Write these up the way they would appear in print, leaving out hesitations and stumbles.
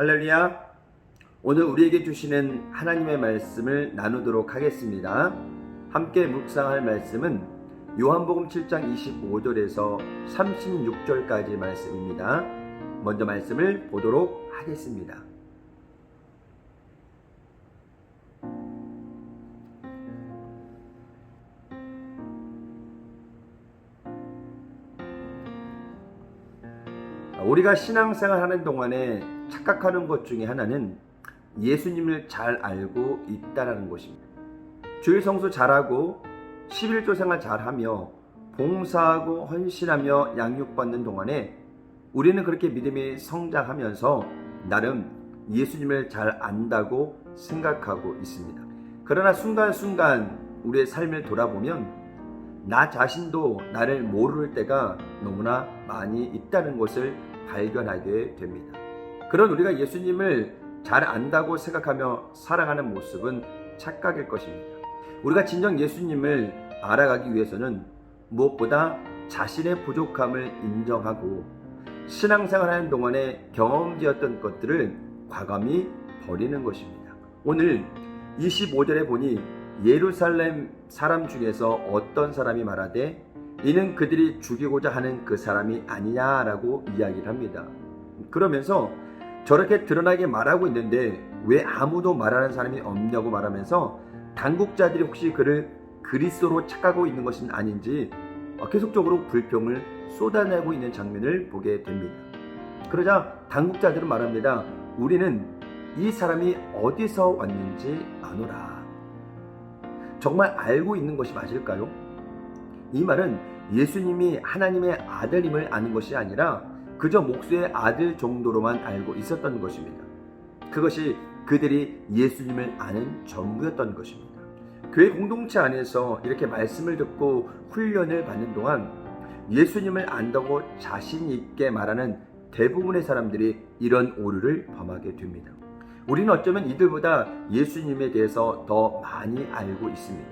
할렐루야. 오늘 우리에게 주시는 하나님의 말씀을 나누도록 하겠습니다. 함께 묵상할 말씀은 요한복음 7장 25절에서 36절까지 말씀입니다. 먼저 말씀을 보도록 하겠습니다. 우리가 신앙생활 하는 동안에 착각하는 것 중에 하나는 예수님을 잘 알고 있다라는 것입니다. 주일 성수 잘하고 11조 생활 잘하며 봉사하고 헌신하며 양육받는 동안에 우리는 그렇게 믿음이 성장하면서 나름 예수님을 잘 안다고 생각하고 있습니다. 그러나 순간순간 우리의 삶을 돌아보면 나 자신도 나를 모를 때가 너무나 많이 있다는 것을 발견하게 됩니다. 그런 우리가 예수님을 잘 안다고 생각하며 살아가는 모습은 착각일 것입니다. 우리가 진정 예수님을 알아가기 위해서는 무엇보다 자신의 부족함을 인정하고 신앙생활하는 동안에 경험되었던 것들을 과감히 버리는 것입니다. 오늘 25절에 보니 예루살렘 사람 중에서 어떤 사람이 말하되 이는 그들이 죽이고자 하는 그 사람이 아니냐라고 이야기를 합니다. 그러면서 저렇게 드러나게 말하고 있는데 왜 아무도 말하는 사람이 없냐고 말하면서 당국자들이 혹시 그를 그리스도로 착각하고 있는 것은 아닌지 계속적으로 불평을 쏟아내고 있는 장면을 보게 됩니다. 그러자 당국자들은 말합니다. 우리는 이 사람이 어디서 왔는지 아노라. 정말 알고 있는 것이 맞을까요? 이 말은 예수님이 하나님의 아들임을 아는 것이 아니라 그저 목수의 아들 정도로만 알고 있었던 것입니다. 그것이 그들이 예수님을 아는 전부였던 것입니다. 교회 공동체 안에서 이렇게 말씀을 듣고 훈련을 받는 동안 예수님을 안다고 자신 있게 말하는 대부분의 사람들이 이런 오류를 범하게 됩니다. 우리는 어쩌면 이들보다 예수님에 대해서 더 많이 알고 있습니다.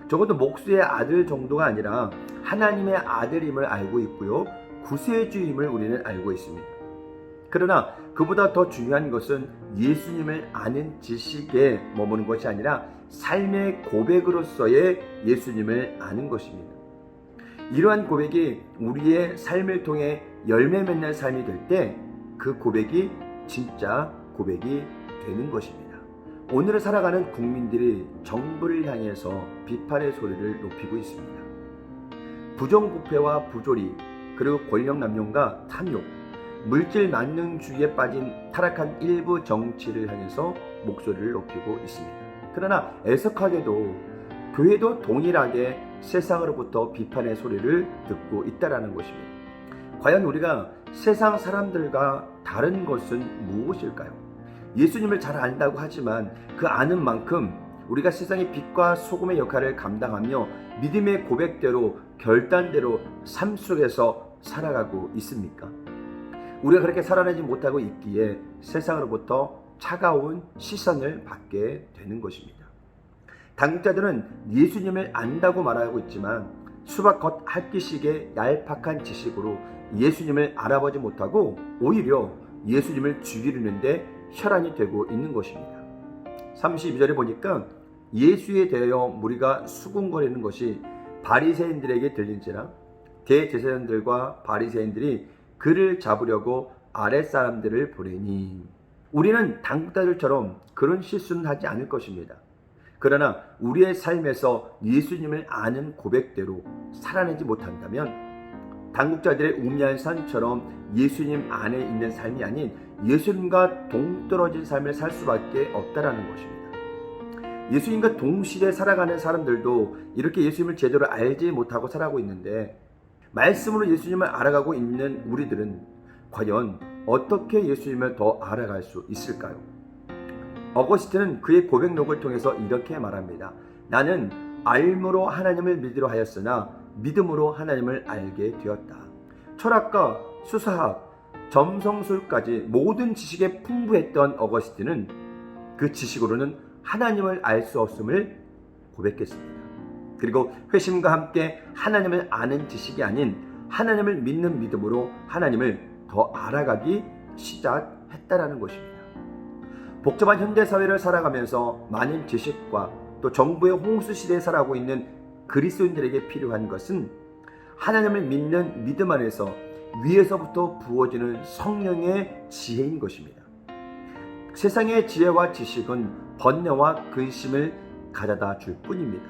적어도 목수의 아들 정도가 아니라 하나님의 아들임을 알고 있고요. 구세주임을 우리는 알고 있습니다. 그러나 그보다 더 중요한 것은 예수님을 아는 지식에 머무는 것이 아니라 삶의 고백으로서의 예수님을 아는 것입니다. 이러한 고백이 우리의 삶을 통해 열매 맺는 삶이 될 때 그 고백이 진짜 고백이 되는 것입니다. 오늘을 살아가는 국민들이 정부를 향해서 비판의 소리를 높이고 있습니다. 부정부패와 부조리, 그리고 권력 남용과 탐욕, 물질 만능주의에 빠진 타락한 일부 정치를 향해서 목소리를 높이고 있습니다. 그러나 애석하게도 교회도 동일하게 세상으로부터 비판의 소리를 듣고 있다는 것입니다. 과연 우리가 세상 사람들과 다른 것은 무엇일까요? 예수님을 잘 안다고 하지만 그 아는 만큼 우리가 세상의 빛과 소금의 역할을 감당하며 믿음의 고백대로 결단대로 삶 속에서 살아가고 있습니까? 우리가 그렇게 살아내지 못하고 있기에 세상으로부터 차가운 시선을 받게 되는 것입니다. 당국자들은 예수님을 안다고 말하고 있지만 수박 겉핥기식의 얄팍한 지식으로 예수님을 알아보지 못하고 오히려 예수님을 죽이려는데 혈안이 되고 있는 것입니다. 32절에 보니까 예수에 대하여 무리가 수군거리는 것이 바리새인들에게 들린지라 대제사장들과 바리새인들이 그를 잡으려고 아랫사람들을 보내니 우리는 당국자들처럼 그런 실수는 하지 않을 것입니다. 그러나 우리의 삶에서 예수님을 아는 고백대로 살아내지 못한다면 당국자들의 우미한 산처럼 예수님 안에 있는 삶이 아닌 예수님과 동떨어진 삶을 살 수밖에 없다라는 것입니다. 예수님과 동시대에 살아가는 사람들도 이렇게 예수님을 제대로 알지 못하고 살아가고 있는데 말씀으로 예수님을 알아가고 있는 우리들은 과연 어떻게 예수님을 더 알아갈 수 있을까요? 어거스틴은 그의 고백록을 통해서 이렇게 말합니다. 나는 알므로 하나님을 믿으려 하였으나 믿음으로 하나님을 알게 되었다. 철학과 수사학, 점성술까지 모든 지식에 풍부했던 어거스틴은 그 지식으로는 하나님을 알 수 없음을 고백했습니다. 그리고 회심과 함께 하나님을 아는 지식이 아닌 하나님을 믿는 믿음으로 하나님을 더 알아가기 시작했습니다. 했다라는 것입니다. 복잡한 현대사회를 살아가면서 많은 지식과 또 정보의 홍수 시대에 살아가고 있는 그리스도인들에게 필요한 것은 하나님을 믿는 믿음 안에서 위에서부터 부어지는 성령의 지혜인 것입니다. 세상의 지혜와 지식은 번뇌와 근심을 가져다 줄 뿐입니다.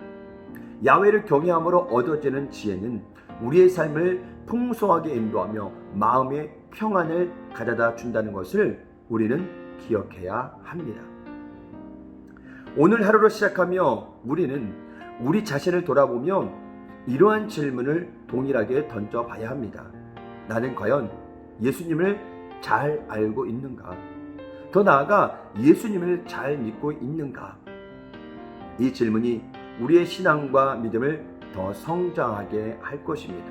야훼를 경외함으로 얻어지는 지혜는 우리의 삶을 풍성하게 인도하며 마음의 평안을 가져다 준다는 것을 우리는 기억해야 합니다. 오늘 하루를 시작하며 우리는 우리 자신을 돌아보며 이러한 질문을 동일하게 던져봐야 합니다. 나는 과연 예수님을 잘 알고 있는가? 더 나아가 예수님을 잘 믿고 있는가? 이 질문이 우리의 신앙과 믿음을 더 성장하게 할 것입니다.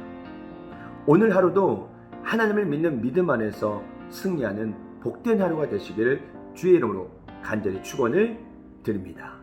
오늘 하루도 하나님을 믿는 믿음 안에서 승리하는 복된 하루가 되시기를 주의 이름으로 간절히 축원을 드립니다.